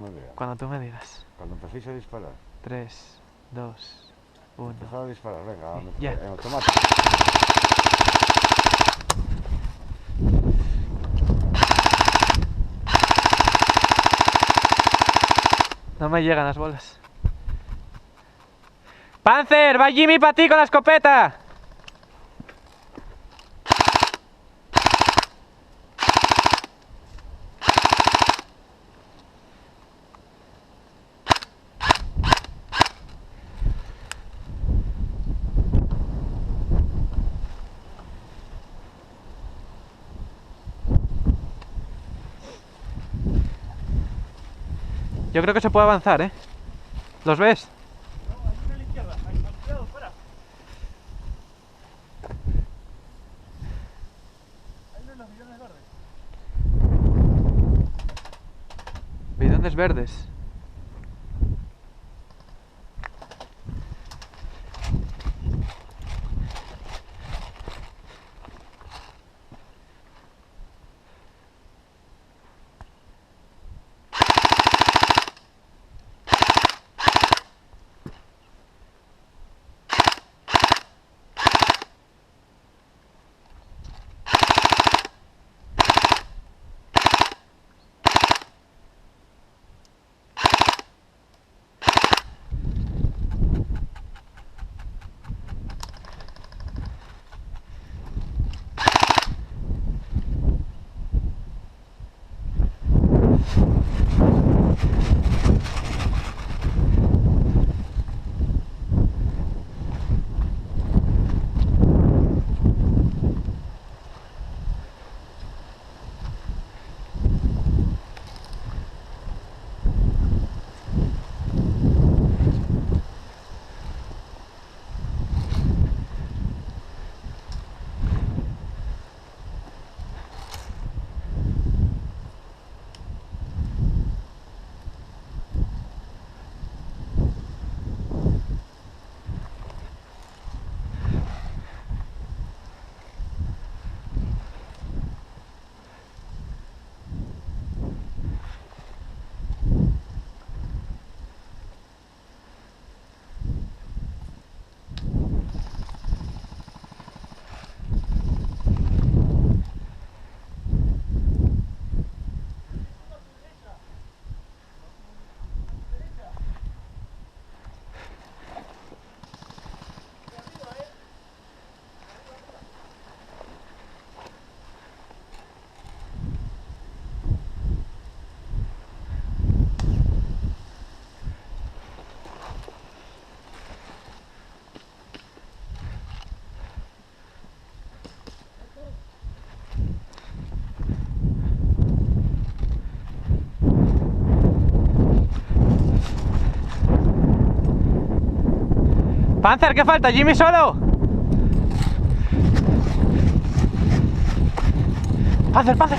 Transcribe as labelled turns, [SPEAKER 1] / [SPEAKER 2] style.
[SPEAKER 1] Me vea.
[SPEAKER 2] Cuando tú me digas.
[SPEAKER 1] Cuando empecéis a disparar.
[SPEAKER 2] 3, 2, 1.
[SPEAKER 1] Empezar a disparar, venga,
[SPEAKER 2] Sí, ya.
[SPEAKER 1] en automático.
[SPEAKER 2] No me llegan las bolas. ¡Panzer! ¡Va Jimmy para ti con la escopeta! Yo creo que se puede avanzar, ¿eh? ¿Los ves?
[SPEAKER 3] No, hay uno a la izquierda. Cuidado, fuera. Hay uno en los bidones verdes.
[SPEAKER 2] Bidones verdes. ¡Panzer, qué falta! ¡Jimmy solo! ¡Panzer, Panzer!